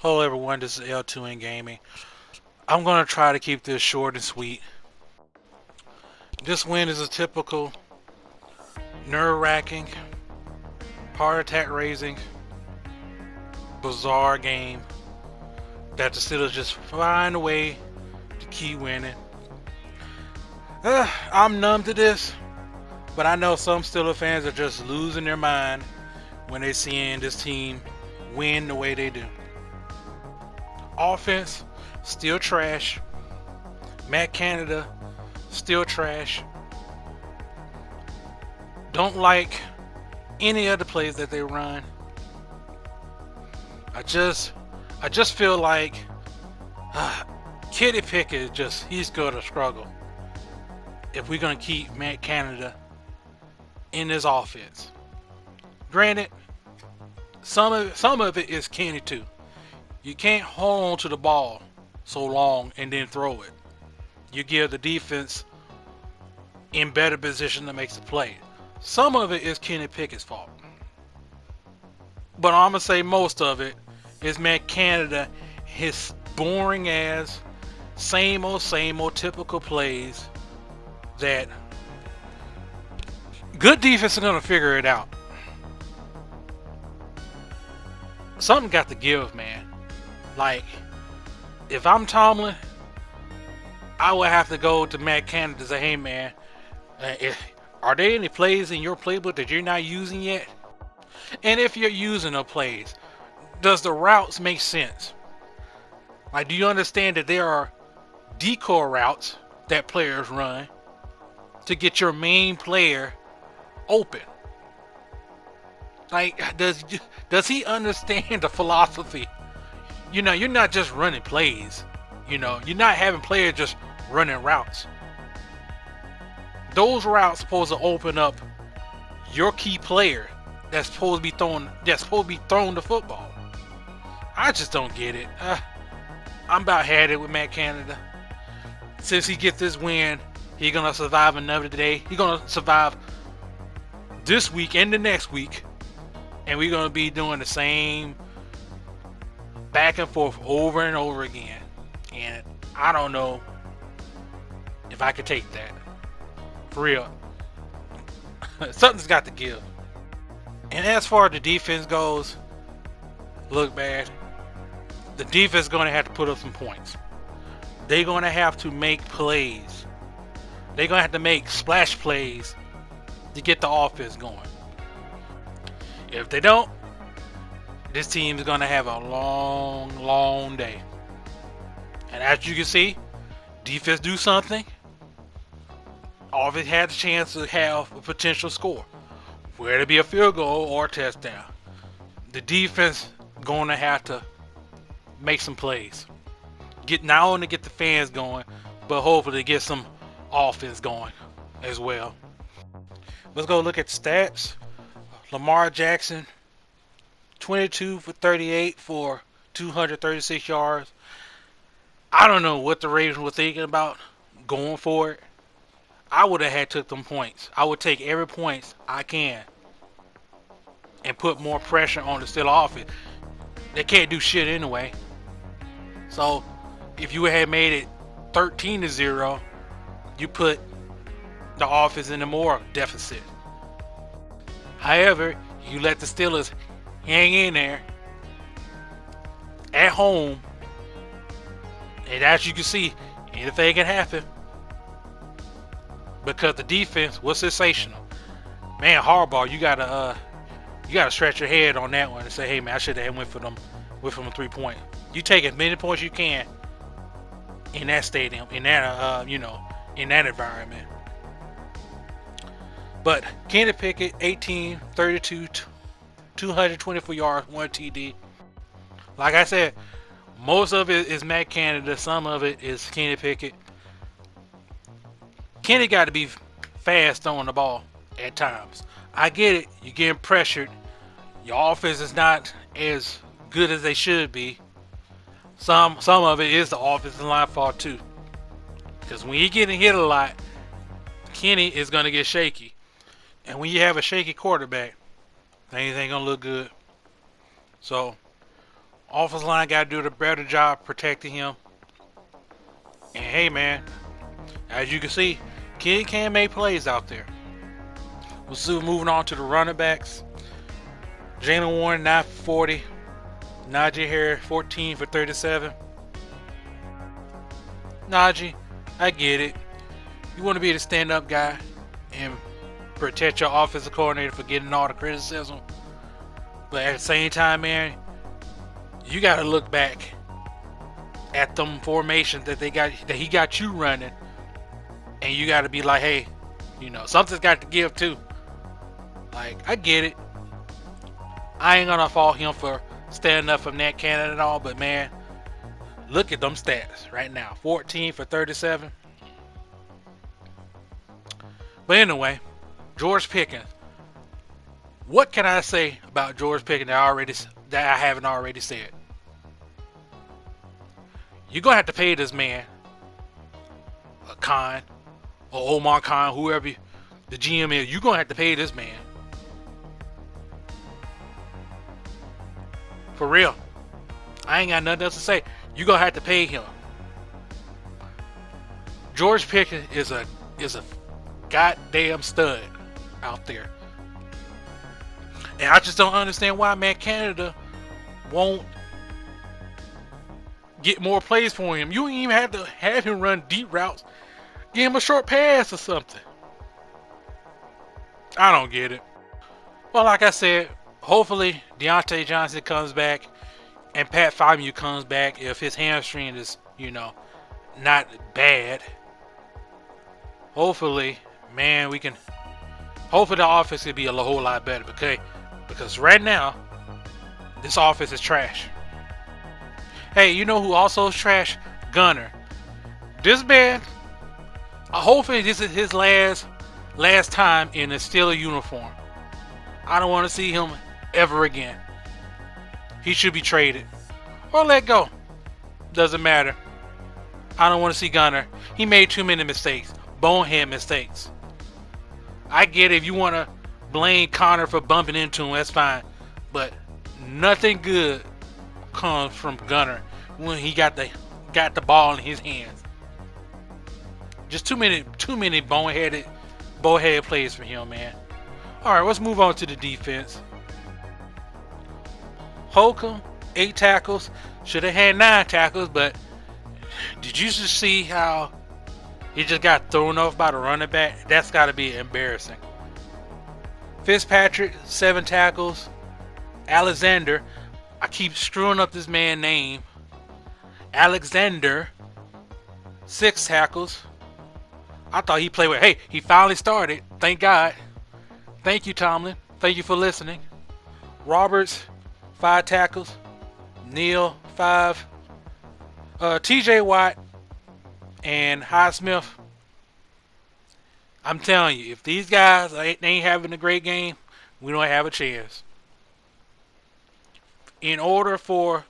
Hello everyone, this is L2 in Gaming. I'm going to try to keep this short and sweet. This win is a typical nerve-wracking, heart attack raising, bizarre game that the Steelers just find a way to keep winning. I'm numb to this, but I know some Steelers fans are just losing their mind when they seeing this team win the way they do. Offense, still trash. Matt Canada, still trash. Don't like any of the plays that they run. I just feel like Kenny Pickett he's going to struggle if we're going to keep Matt Canada in this offense. Granted, some of it is Kenny too. You can't hold on to the ball so long and then throw it. You give the defense in better position to make the play. Some of it is Kenny Pickett's fault. But I'm going to say most of it is Matt Canada, his boring ass, same old typical plays that good defense is going to figure it out. Something got to give, man. Like, if I'm Tomlin, I would have to go to Matt Canada and say, hey man, are there any plays in your playbook that you're not using yet? And if you're using the plays, does the routes make sense? Like, do you understand that there are decoy routes that players run to get your main player open? Like, does he understand the philosophy? You know, you're not just running plays. You know, you're not having players just running routes. Those routes supposed to open up your key player that's supposed to be throwing the football. I just don't get it. I'm about had it with Matt Canada. Since he gets this win, he's gonna survive another day. He's gonna survive this week and the next week, and we're gonna be doing the same back and forth over and over again. And I don't know if I could take that. For real. Something's got to give. And as far as the defense goes, look, man, the defense is going to have to put up some points. They're going to have to make plays. They're going to have to make splash plays to get the offense going. If they don't, this team is going to have a long day. And as you can see, defense do something. Offense had the chance to have a potential score, whether it be a field goal or a touchdown. The defense going to have to make some plays. Not only get the fans going, but hopefully get some offense going as well. Let's go look at the stats. Lamar Jackson, 22 for 38 for 236 yards. I don't know what the Ravens were thinking about going for it. I would have took them points. I would take every point I can and put more pressure on the Steelers offense. They can't do shit anyway. So if you had made it 13-0, you put the offense in a more deficit. However, you let the Steelers hang in there at home, and as you can see, anything can happen because the defense was sensational. Man, Harbaugh, you gotta stretch your head on that one and say, hey man, I should have went for them a 3-point. You take as many points you can in that stadium, in that in that environment. But Kenny Pickett, 18, 32, 224 yards, 1 TD. Like I said, most of it is Matt Canada. Some of it is Kenny Pickett. Kenny got to be fast throwing the ball at times. I get it. You're getting pressured. Your offense is not as good as they should be. Some of it is the offensive line fault too. Because when you're getting hit a lot, Kenny is going to get shaky. And when you have a shaky quarterback, things ain't going to look good. So, Offensive line got to do a better job protecting him. And hey, man, as you can see, kid can make plays out there. We'll see. Moving on to the running backs. Jalen Warren 9 for 40. Najee Harris 14 for 37. Najee, I get it. You want to be the stand-up guy and protect your offensive coordinator for getting all the criticism. But at the same time, man, you got to look back at them formations that he got you running, and you got to be like, hey, something's got to give too. Like, I get it. I ain't gonna fault him for standing up from that cannon and all, but man, look at them stats right now. 14 for 37. But anyway, George Pickens. What can I say about George Pickens that I haven't already said? You're gonna have to pay this man, a Khan or Omar Khan, whoever the GM is. You're gonna have to pay this man. For real. I ain't got nothing else to say. You're gonna have to pay him. George Pickens is a goddamn stud out there. And I just don't understand why Matt Canada won't get more plays for him. You don't even have to have him run deep routes. Give him a short pass or something. I don't get it. Well, like I said, hopefully Deontay Johnson comes back and Pat Famu comes back if his hamstring is, not bad. Hopefully, man, hopefully the offense could be a whole lot better. Because right now, this offense is trash. Hey, you know who also is trash? Gunner. This man, hopefully this is his last time in a Steelers uniform. I don't want to see him ever again. He should be traded or let go. Doesn't matter. I don't want to see Gunner. He made too many mistakes. Bonehead mistakes. I get it. If you want to blame Connor for bumping into him, that's fine. But nothing good comes from Gunner when he got the ball in his hands. Just too many boneheaded plays for him, man. All right, let's move on to the defense. Holcomb, 8 tackles. Should have had 9 tackles, but did you just see how he just got thrown off by the running back? That's got to be embarrassing. Fitzpatrick, 7 tackles. Alexander, I keep screwing up this man's name. Alexander, 6 tackles. I thought he played with. Hey, he finally started. Thank God. Thank you, Tomlin. Thank you for listening. Roberts, 5 tackles. Neal, 5. TJ Watt and Highsmith. I'm telling you, if these guys ain't having a great game, we don't have a chance. In order for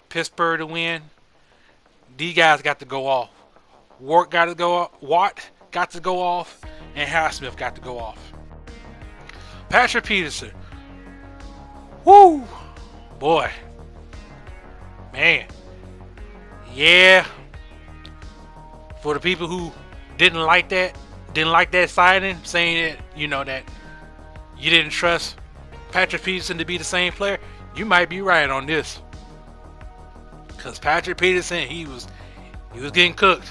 Pittsburgh to win, these guys got to go off. Watt got to go off, and Highsmith got to go off. Patrick Peterson. Woo! Boy. Man. Yeah. For the people who didn't like that signing, saying that, that you didn't trust Patrick Peterson to be the same player, you might be right on this. Because Patrick Peterson, he was getting cooked.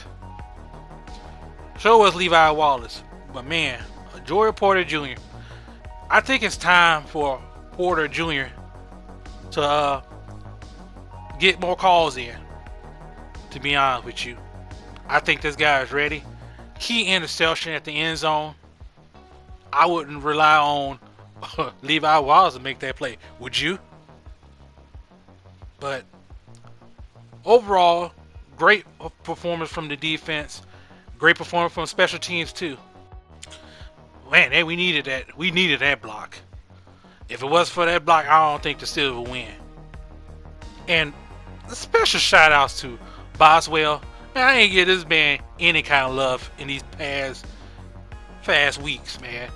So was Levi Wallace. But man, Joey Porter Jr., I think it's time for Porter Jr. to get more calls in, to be honest with you. I think this guy is ready. Key interception at the end zone. I wouldn't rely on Levi Wallace to make that play. Would you? But overall, great performance from the defense. Great performance from special teams too. Man, hey, we needed that. We needed that block. If it wasn't for that block, I don't think the Steelers would win. And special shout outs to Boswell. Man, I ain't give this man any kind of love in these past weeks, man.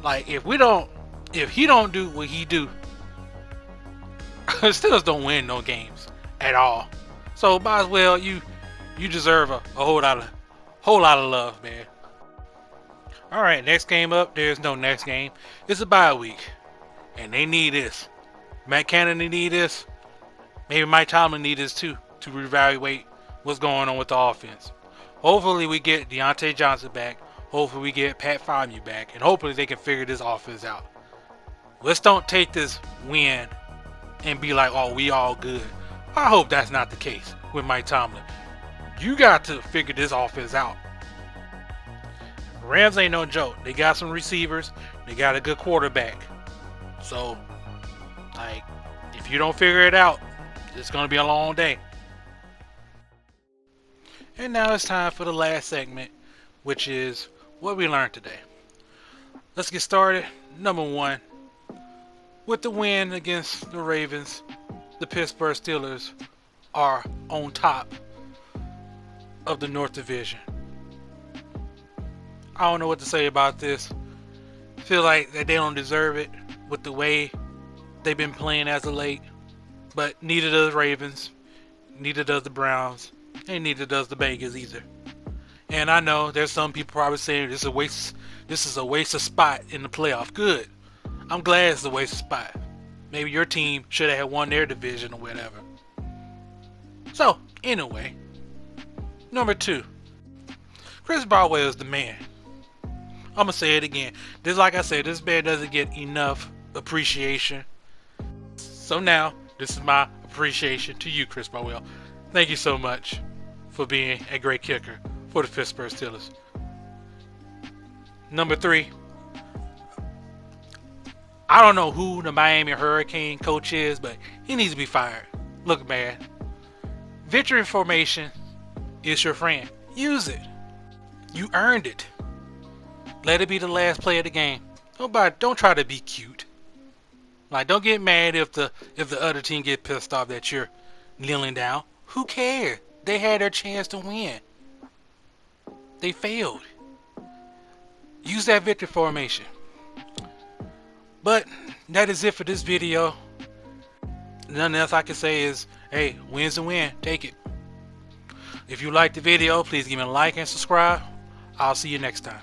Like, if he don't do what he do, Steelers don't win no games. at all. So Boswell, you deserve a whole lot of love, man. All right, next game up. There's no next game. It's a bye week, and they need this. Matt Canada need this. Maybe Mike Tomlin need this too to reevaluate what's going on with the offense. Hopefully we get Deontay Johnson back. Hopefully we get Pat Freiermuth back, and hopefully they can figure this offense out. Let's don't take this win and be like, oh, we all good. I hope that's not the case with Mike Tomlin. You got to figure this offense out. Rams ain't no joke. They got some receivers. They got a good quarterback. So, like, if you don't figure it out, it's going to be a long day. And now it's time for the last segment, which is what we learned today. Let's get started. Number one, with the win against the Ravens, the Pittsburgh Steelers are on top of the North Division. I don't know what to say about this. Feel like that they don't deserve it with the way they've been playing as of late. But neither does the Ravens, neither does the Browns, and neither does the Bengals either. And I know there's some people probably saying this is a waste of spot in the playoff. Good. I'm glad it's a waste of spot. Maybe your team should have won their division or whatever. So, anyway, number two, Chris Boswell is the man. I'm gonna say it again. Just like I said, this man doesn't get enough appreciation. So now, this is my appreciation to you, Chris Boswell. Thank you so much for being a great kicker for the Pittsburgh Steelers. Number three, I don't know who the Miami Hurricane coach is, but he needs to be fired. Look, man, victory formation is your friend. Use it. You earned it. Let it be the last play of the game. Don't try to be cute. Like, don't get mad if the other team get pissed off that you're kneeling down. Who cares? They had their chance to win. They failed. Use that victory formation. But that is it for this video. Nothing else I can say is, hey, win's a win. Take it. If you liked the video, please give me a like and subscribe. I'll see you next time.